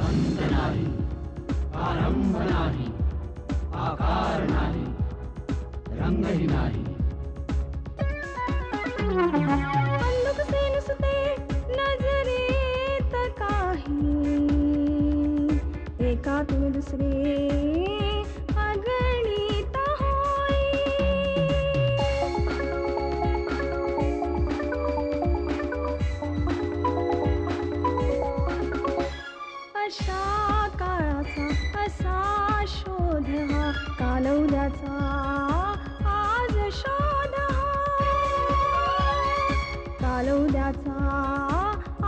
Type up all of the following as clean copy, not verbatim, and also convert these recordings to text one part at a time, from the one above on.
अंत नाही, आरंभ नाही, आकार नाही, रंगही नाही. नुकसे नुसते नजरेत काही, एकातून दुसरे अगणित होई. अशा काळाचा असा शोध हा, कालौद्याचा आज शोध हा, कालौद्याचा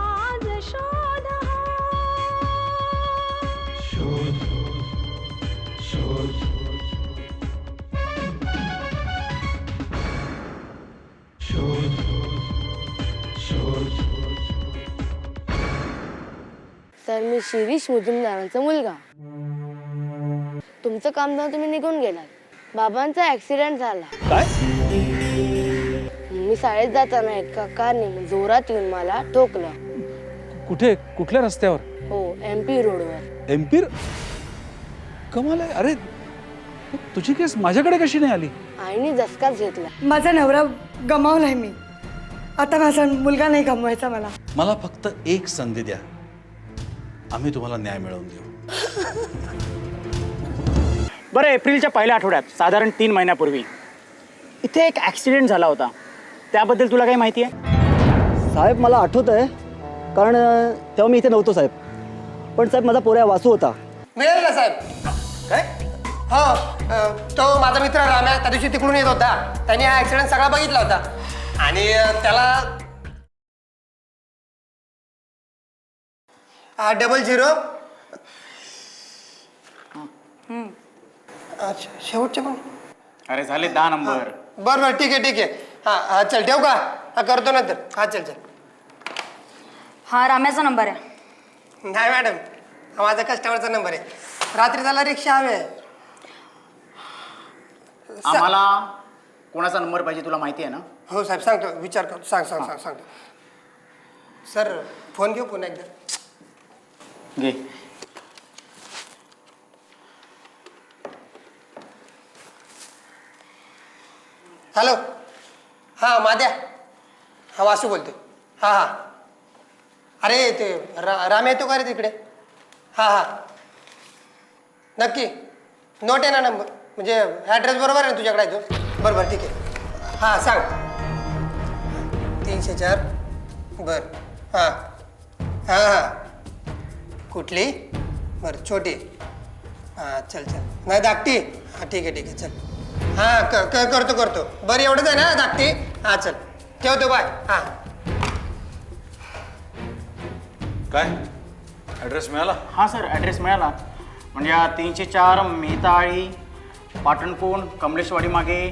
आज शोध हा. शोध शोध शोध शोध. सर, मी शिरीष मुजुमदारांचा मुलगा. तुमचं काम जाऊन तुम्ही निघून गेलात. बाबांचा ऍक्सिडेंट झाला. काय? मी शाळेत जाताना एका कारने जोरात येऊन मला ठोकलं. कुठे? कुठल्या रस्त्यावर? हो, MP रोडवर. MP? कमाल आहे. अरे तुझी केस माझ्याकडे कशी नाही आली? आईने झसकाच घेतला. माझा नवरा गमावलाय मी. आता माझा मुलगा नाही गमवायचा मला. मला फक्त एक संधी द्या, आम्ही तुम्हाला न्याय मिळवून देऊ. बरं, एप्रिलच्या पहिल्या आठवड्यात साधारण 3 महिन्यापूर्वी इथे एक ॲक्सिडेंट झाला होता. त्याबद्दल तुला काही माहिती आहे? साहेब मला आठवत आहे, कारण तेव्हा मी इथे नव्हतो साहेब. पण साहेब माझा पोऱ्या वासू होता. मिळेल ना साहेब? काय? हो, तो माझा मित्र राम्या त्या दिवशी तिकडून येत होता. त्याने हा ॲक्सिडेंट सगळा बघितला होता आणि त्याला 00. अच्छा, शेवटचे पण. अरे झाले 10 नंबर. बरं बरं, ठीक आहे ठीक आहे. हां हां, चल ठेवू का? हा करतो नंतर. हा चल चल. हा राम्याचा नंबर आहे. नाही मॅडम, हा माझा कस्टमरचा नंबर आहे. रात्री त्याला रिक्षा हवी आहे. आम्हाला कोणाचा नंबर पाहिजे तुला माहिती आहे ना? हो साहेब, सांगतो, विचार करतो. सांगतो. सर, फोन घेऊ पुन्हा एकदा. घे. हॅलो. हां माद्या. हा वासू बोलतोय. हां. अरे ते राम येतो का रे तिकडे? हां. नक्की नोट आहे ना नंबर? म्हणजे ॲड्रेस बरोबर आहे ना तुझ्याकडे आहे तो? बरं ठीक आहे. हां सांग. 304. बरं. हां. कुठली? बरं, छोटी. हां चल. नाही धाकटी? हां ठीक आहे चल. हां करतो. बरं एवढंच आहे ना धाकटी? हां चल, ठेवतो, बाय. हां. काय ॲड्रेस मिळाला? हां सर, ॲड्रेस मिळाला. म्हणजे 304 मेहताळी, पाटणकोण, कमलेशवाडी मागे,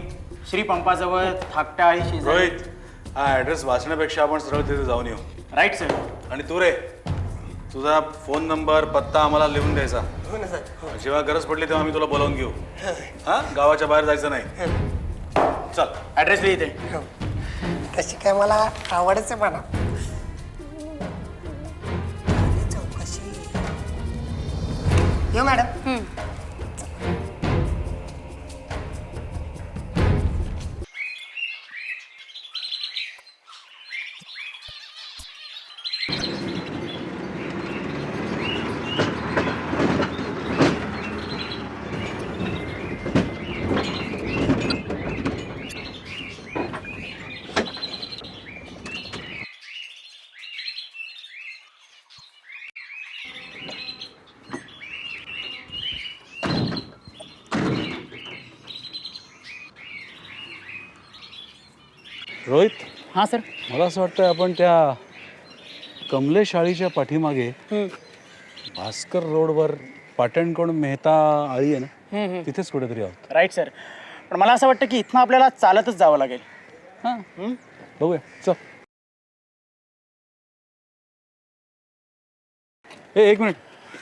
श्री पंपाजवळ, थाकटाळी शेजारी. रोहित, हा ॲड्रेस वाचण्यापेक्षा आपण सरळ तिथे जाऊन येऊ. Right sir. आणि तू रे, तुझा फोन नंबर पत्ता आम्हाला लिहून द्यायचा. हो ना सर. जेव्हा गरज पडली तेव्हा आम्ही तुला बोलावून घेऊ. हां, गावाच्या बाहेर जायचं नाही. चल, ॲड्रेस लिहिते. हो. तशी काय मला आवडच आहे म्हणा. चौकशी. येऊ मॅडम? रोहित. हां सर. मला असं वाटतं आपण त्या कमलेश आळीच्या पाठीमागे भास्कर रोडवर पाटणकोण मेहता आळी आहे ना, तिथेच कुठेतरी आहोत. Right sir. पण मला असं वाटतं की इथनं आपल्याला चालतच जावं लागेल. हां, बघूया. चल. एक मिनिट,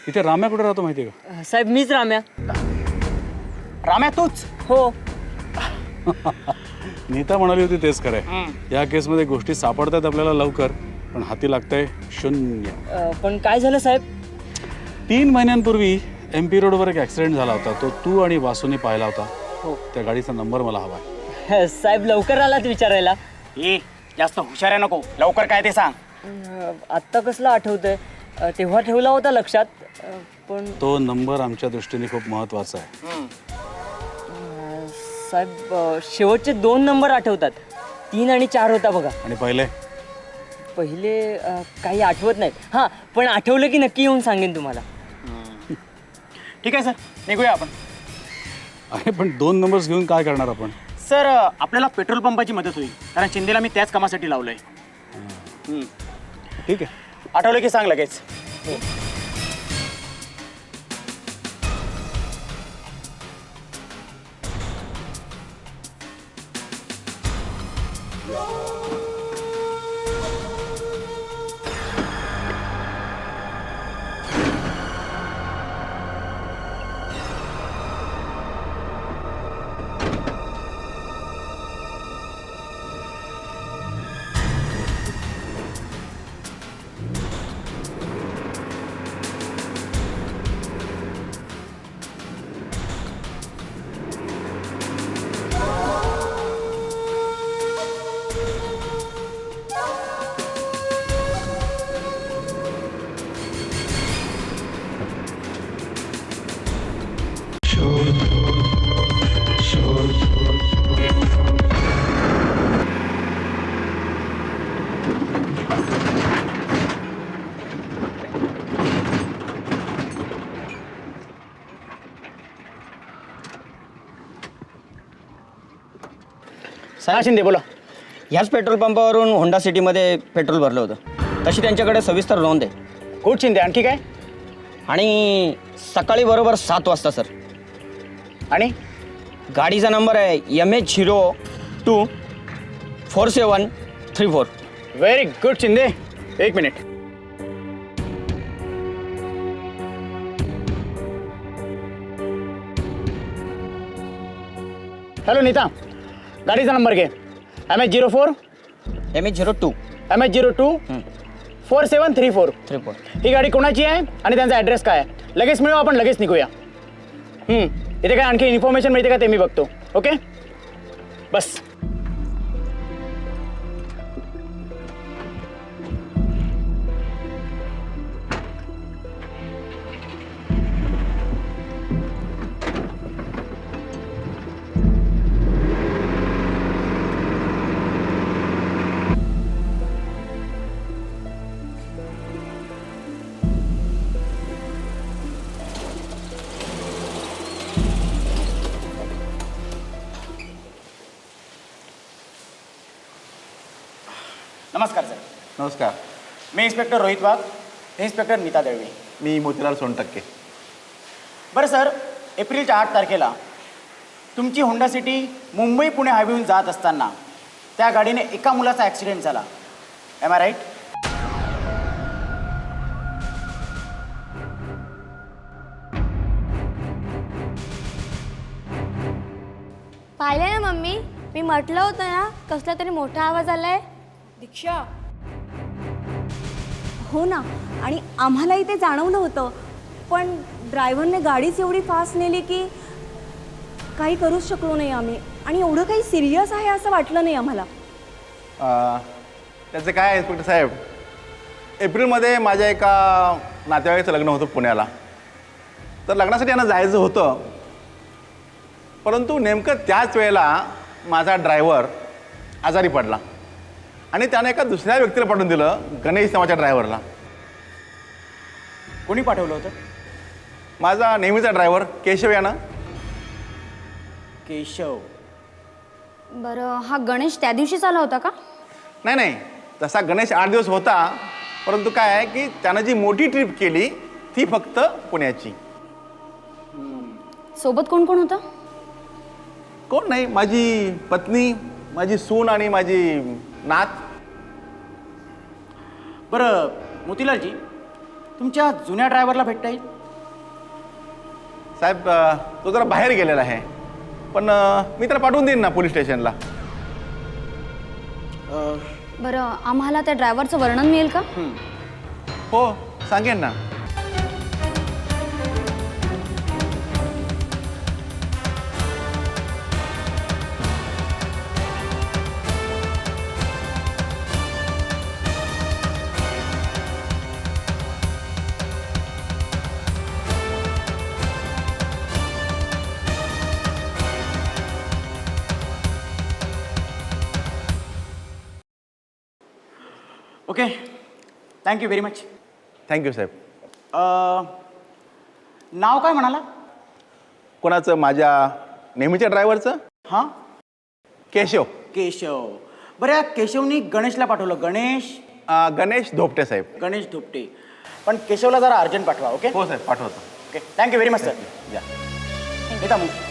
इथे राम्या कुठे राहतो माहिती आहे का? साहेब मीच राम्या. राम्या तूच? हो. नीता म्हणाली होती तेच खरंय. या केसमध्ये गोष्टी सापडतात आपल्याला लवकर, पण हाती लागतंय 0. पण काय झालं साहेब? 3 महिन्यांपूर्वी MP रोडवर एक ॲक्सिडेंट झाला होता. तो तू आणि वासूने पाहिला होता. हो. त्या गाडीचा नंबर मला हवा आहे. साहेब लवकर आलात विचारायला. ए जास्त हुशार आहे नको, लवकर काय ते सांग. आत्ता कसलं आठवतंय? तेव्हा ठेवला होता लक्षात, पण तो नंबर आमच्या दृष्टीने खूप महत्त्वाचा आहे. साहेब शेवटचे 2 नंबर आठवतात. 3 आणि 4 होता बघा. आणि पहिले पहिले काही आठवत नाहीत. हां, पण आठवलं की नक्की येऊन सांगेन तुम्हाला. ठीक आहे सर, निघूया आपण. अरे पण 2 नंबर्स घेऊन काय करणार आपण? सर आपल्याला पेट्रोल पंपाची मदत होईल, कारण शिंदेला मी त्याच कामासाठी लावलंय. ठीक आहे. आठवलं की सांग लगेच. शोध शोध सांगा शिंदे, बोला. ह्याच पेट्रोल पंपावरून होंडा सिटीमध्ये पेट्रोल भरलं होतं. तशी त्यांच्याकडे सविस्तर नोंद आहे. गुड शिंदे, आणखी काय? आणि सकाळी बरोबर 7 वाजता सर. आणि गाडीचा नंबर आहे MH02 4734. Very good Shinde. 1 minute. Hello Neeta, गाडीचा नंबर घे. MH04 MH02 MH02 4734. ही गाडी कोणाची आहे आणि त्यांचा ॲड्रेस काय आहे? लगेच मिळू, आपण लगेच निघूया. इथे काय आणखी इन्फॉर्मेशन मिळते का ते मी बघतो. ओके, बस. नमस्कार सर. नमस्कार. मी इन्स्पेक्टर रोहित वाघ, हे इन्स्पेक्टर नीता दळवे. मी मोतीलाल सोनटक्के. बरं सर, एप्रिलच्या 8 तारखेला तुमची होंडा सिटी मुंबई पुणे हायवेहून जात असताना त्या गाडीने एका मुलाचा ॲक्सिडेंट झाला. Am I right? पाहिलं ना मम्मी, मी म्हटलं होतं ना कसला तरी मोठा आवाज आलाय. दीक्षा, हो ना, आणि आम्हालाही ते जाणवलं होतं, पण ड्रायव्हरने गाडीच एवढी फास्ट नेली की काही करूच शकलो नाही आम्ही. आणि एवढं काही सिरियस आहे असं वाटलं नाही आम्हाला. त्याचं काय आहे इन्स्पेक्टर साहेब, एप्रिलमध्ये माझ्या एका नातेवाईकाचं लग्न होतं पुण्याला. तर लग्नासाठी यांना जायचं होतं, परंतु नेमकं त्याच वेळेला माझा ड्रायव्हर आजारी पडला आणि त्याने एका दुसऱ्या व्यक्तीला पाठवून दिलं, गणेश नावाच्या ड्रायव्हरला. कोणी पाठवलं होतं? माझा नेहमीचा ड्रायव्हर केशव यानं. केशव? बरं, हा गणेश त्या दिवशीच आला होता का? नाही नाही, तसा गणेश 8 दिवस होता, परंतु काय आहे की त्यानं जी मोठी ट्रिप केली ती फक्त पुण्याची. सोबत कोण कोण होतं? कोण नाही, माझी पत्नी, माझी सून आणि माझी नात. बरं मोतीलालजी, तुमच्या जुन्या ड्रायव्हरला भेटता येईल? साहेब तो जरा बाहेर गेलेला आहे, पण मी त्याला पाठवून देईन ना पोलीस स्टेशनला. बरं आम्हाला त्या ड्रायव्हरचं वर्णन मिळेल का? हो सांगेन ना. Okay, thank you very much. Thank you साहेब. नाव काय म्हणाला? कोणाचं? माझ्या नेहमीच्या ड्रायव्हरचं. हां, केशव. केशव. बरं या केशवनी गणेशला पाठवलं. गणेश धोपटे साहेब. गणेश धोपटे. पण केशवला जरा अर्जंट पाठवा. ओके. हो साहेब, पाठवतो. Okay, thank you very much sir. या. येता मग.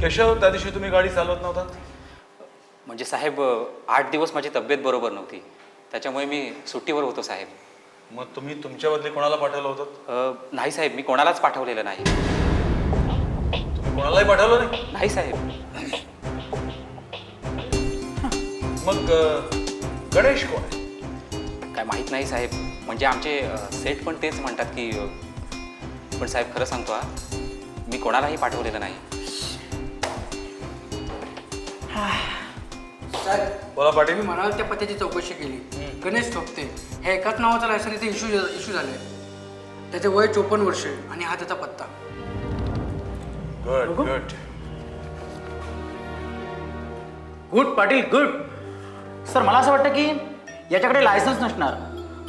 केशव, त्या दिवशी तुम्ही गाडी चालवत नव्हता? म्हणजे साहेब 8 दिवस माझी तब्येत बरोबर नव्हती, त्याच्यामुळे मी सुट्टीवर होतो साहेब. मग तुम्ही तुमच्या बदली कोणाला पाठवलं होतं? नाही साहेब, मी कोणालाच पाठवलेलं नाही. तुम्ही कोणालाही पाठवलं नाही? नाही साहेब. मग गणेश कोण आहे? काय माहीत नाही साहेब. म्हणजे आमचे सेट पण तेच म्हणतात की पण साहेब खरं सांगतो हा, मी कोणालाही पाठवलेलं नाही. बोला पाटील. मी म्हणाल त्या पत्त्याची चौकशी केली. गणेश धोपटे हे एकाच नावाचा लायसन इथे इश्यू झाले. त्याचे वय 54 वर्षे आणि हा त्याचा पत्ता. Good good. Good Patil, good. Sir मला असं वाटतं की याच्याकडे लायसन्स नसणार,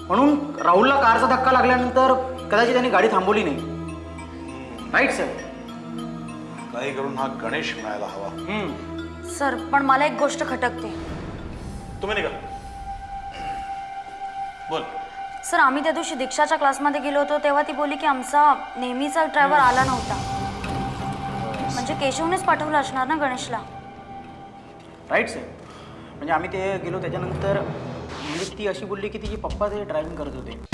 म्हणून राहुलला कारचा धक्का लागल्यानंतर कदाचित त्यांनी गाडी थांबवली नाही. Right sir. काही करून हा गणेश मिळायला हवा. सर पण मला एक गोष्ट खटकते. तुम्ही निघा. बोल. सर आम्ही त्या दिवशी दीक्षाच्या क्लासमध्ये गेलो होतो तेव्हा ती बोलली की आमचा नेहमीचा ड्रायव्हर आला नव्हता. म्हणजे केशवनेच पाठवलं असणार ना गणेशला. Right sir. म्हणजे आम्ही ते गेलो त्याच्यानंतर म्हणजे ती अशी बोलली की तिचे पप्पा ते ड्रायव्हिंग करत होते.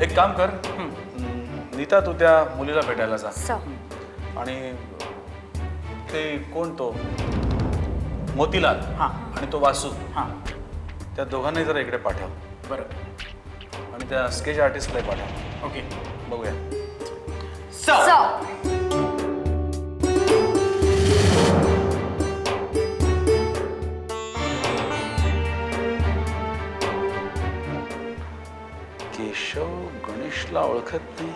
एक काम कर, नीता तू त्या मुलीला भेटायला जा. आणि ते कोण तो मोतीलाल हां आणि तो वासू, हां त्या दोघांनाही जरा इकडे पाठव. बरं. आणि त्या स्केच आर्टिस्टलाही पाठव. ओके, बघूया. केशव गणेशला ओळखत नाही.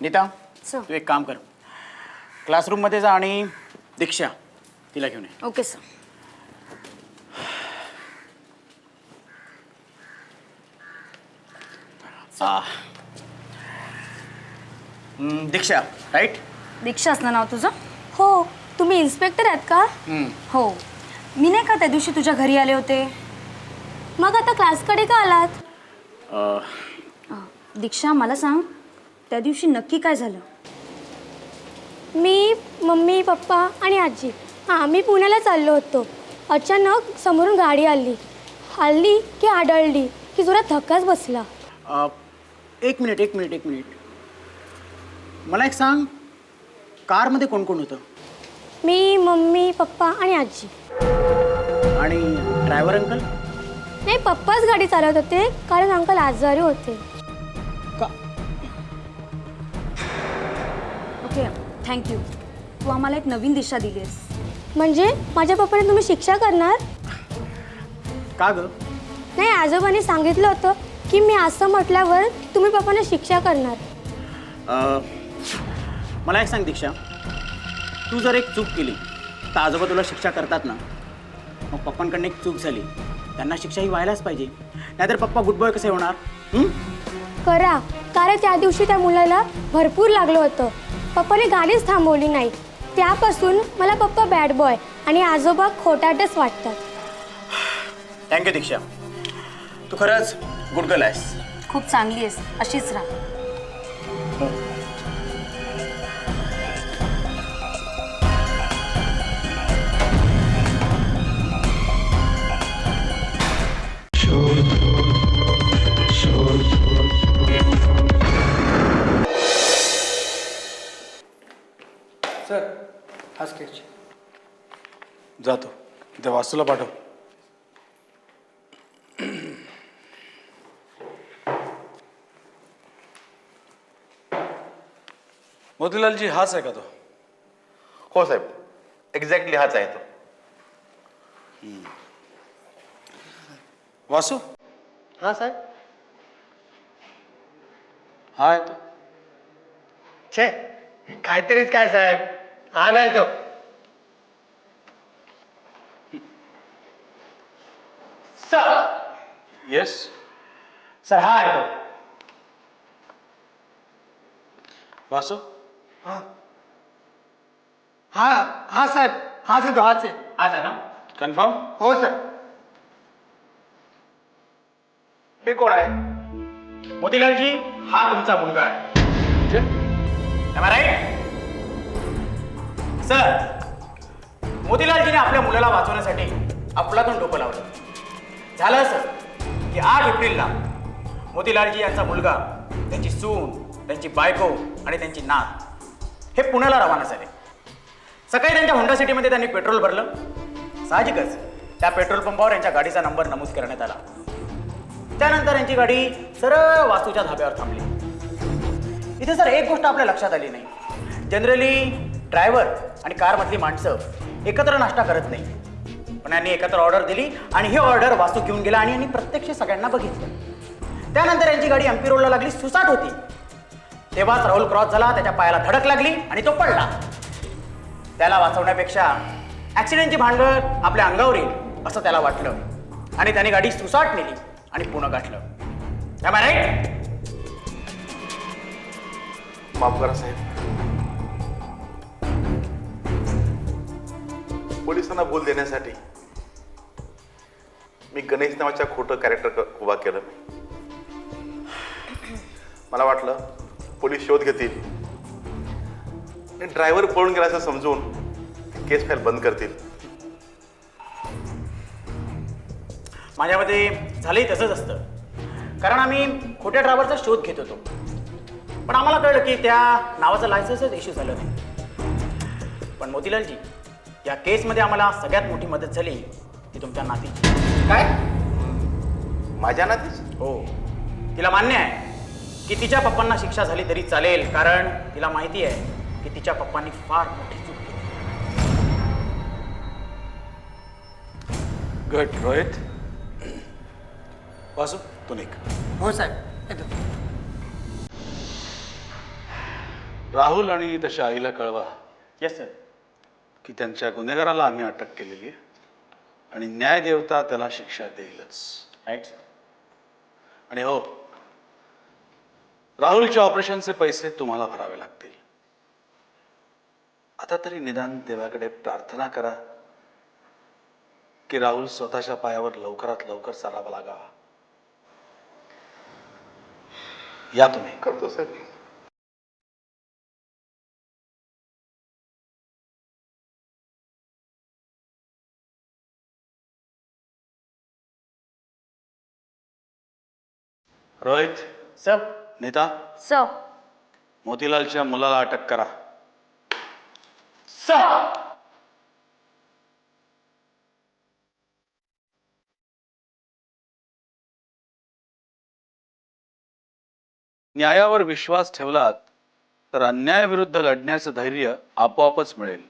नीता, तू एक काम कर, क्लासरूममध्ये जा आणि दीक्षा तिला घेऊन ये. Okay sir. Diksha, right? Diksha असं नाव तुझं? हो. तुम्ही इन्स्पेक्टर आहेत का? हो. मी नाही का त्या दिवशी तुझ्या घरी आले होते. मग आता क्लासकडे का आलात? दीक्षा मला सांग, त्या दिवशी नक्की काय झालं? मी, मम्मी, पप्पा आणि आजी आम्ही पुण्याला चाललो होतो. अचानक समोरून गाडी आली की आदळली की जोरात धक्काच बसला. एक मिनिट. मला एक सांग, कारमध्ये कोण कोण होतं? मी, मम्मी, पप्पा आणि आजी. आणि ड्रायव्हर अंकल? नाही, पप्पाच गाडी चालवत होते कारण अंकल आजारी होते. Okay, thank you. तू आम्हाला एक नवीन दिशा दिलीस. म्हणजे माझ्या पप्पाने तुम्ही शिक्षा करणार? का ग? नाही, आजोबांनी सांगितलं होतं की मी असं म्हटल्यावर तुम्ही पप्पांना शिक्षा करणार. मला एक सांग दीक्षा, तू जर एक चूक केली तर आजोबा तुला शिक्षा करतात ना. मग पप्पांकडनं एक चूक झाली, त्यांना शिक्षा ही व्हायलाच पाहिजे. नाहीतर पप्पा गुड बॉय कसे होणार? करा, कारण त्या दिवशी त्या मुलाला भरपूर लागलं होतं. पप्पाने गाडीच थांबवली नाही. त्यापासून मला पप्पा बॅड बॉय आणि आजोबा खोटाटच वाटतात. थँक्यू दीक्षा, तू खरंच गुड गर्ल आहेस. खूप चांगली आहेस, अशीच राहा. सर हा स्केच. जातो त्या वासूला पाठव. मोतीलालजी हाच आहे का तो? हो साहेब, एक्झॅक्टली हाच आहे तो. वासू हां साहेब. हा आहे तो. छे, काहीतरीच काय साहेब, हा नाही तो. सर, येस, सर हा आहे तो. वासू हा हा साहेब, हाच आहे तो, हाच आहे ना. कन्फर्म? हो सर. हे कोण आहे? मोतीलालजी, हा तुमचा मुलगा आहे. Am I right? सर, मोतीलालजीने आपल्या मुलाला वाचवण्यासाठी अफलातून डोकं लावलं. झालं असं की 8 एप्रिलला मोतीलालजी यांचा मुलगा, त्यांची सून, त्यांची बायको आणि त्यांची नात हे पुण्याला रवाना झाले. सकाळी त्यांच्या होंडा सिटीमध्ये त्यांनी पेट्रोल भरलं. साहजिकच त्या पेट्रोल पंपावर यांच्या गाडीचा नंबर नमूद करण्यात आला. त्यानंतर यांची गाडी सरळ वासूच्या धाब्यावर थांबली. इथे सर एक गोष्ट आपल्या लक्षात आली नाही. जनरली ड्रायव्हर आणि कारमधली माणसं एकत्र नाश्ता करत नाही, पण यांनी एकत्र ऑर्डर दिली आणि ही ऑर्डर वासू घेऊन गेला आणि यांनी प्रत्यक्ष सगळ्यांना बघितलं. त्यानंतर यांची गाडी एमपी रोडला लागली, सुसाट होती. तेव्हाच राहुल क्रॉस झाला, त्याच्या पायाला धडक लागली आणि तो पडला. त्याला वाचवण्यापेक्षा ॲक्सिडेंटची भानगड आपल्या अंगावर येईल असं त्याला वाटलं आणि त्याने गाडी सुसाट नेली आणि पुणे गाठलं. Am I right? माफ करा साहेब, पोलिसांना बोल देण्यासाठी मी गणेश नावाच्या खोटं कॅरेक्टर उभा केलं. मला वाटलं पोलीस शोध घेतील आणि ड्रायव्हर पळून गेला असं समजून केस फाईल बंद करतील. माझ्या मते झालंही तसंच असतं, कारण आम्ही खोट्या ड्रायव्हरचा शोध घेत होतो. पण आम्हाला कळलं की त्या नावाचं लायसन्सच इश्यू झालं नाही. पण मोतीलालजी, या केसमध्ये आम्हाला सगळ्यात मोठी मदत झाली ती तुमच्या नातीची. काय? माझ्या नातीची? हो, तिला मान्य आहे की तिच्या पप्पांना शिक्षा झाली तरी चालेल, कारण तिला माहिती आहे की तिच्या पप्पांनी फार मोठी चूक केली. गुड. रोहित, वासू तू निघ. हो साहेब, येतो. राहुल आणि त्याच्या आईला कळवा येस सर. की त्यांच्या गुन्हेगाराला आम्ही अटक केलेली आहे आणि न्यायदेवता त्याला शिक्षा देईलच. राईट. आणि हो, राहुलच्या ऑपरेशनचे पैसे तुम्हाला भरावे लागतील. आता तरी निदान देवाकडे प्रार्थना करा की राहुल स्वतःच्या पायावर लवकरात लवकर चालावा लागावा. या तुम्ही. करतो साहेब. रोहित सर नीता सर मोतीलालच्या मुलाला अटक करा. सर न्यायावर विश्वास ठेवलात तर अन्यायाविरुद्ध लढण्याचं धैर्य आपोआपच मिळेल.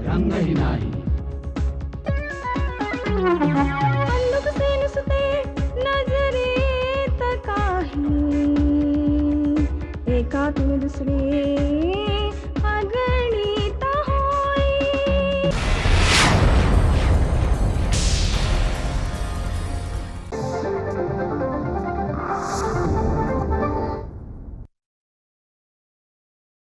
रंगही नाही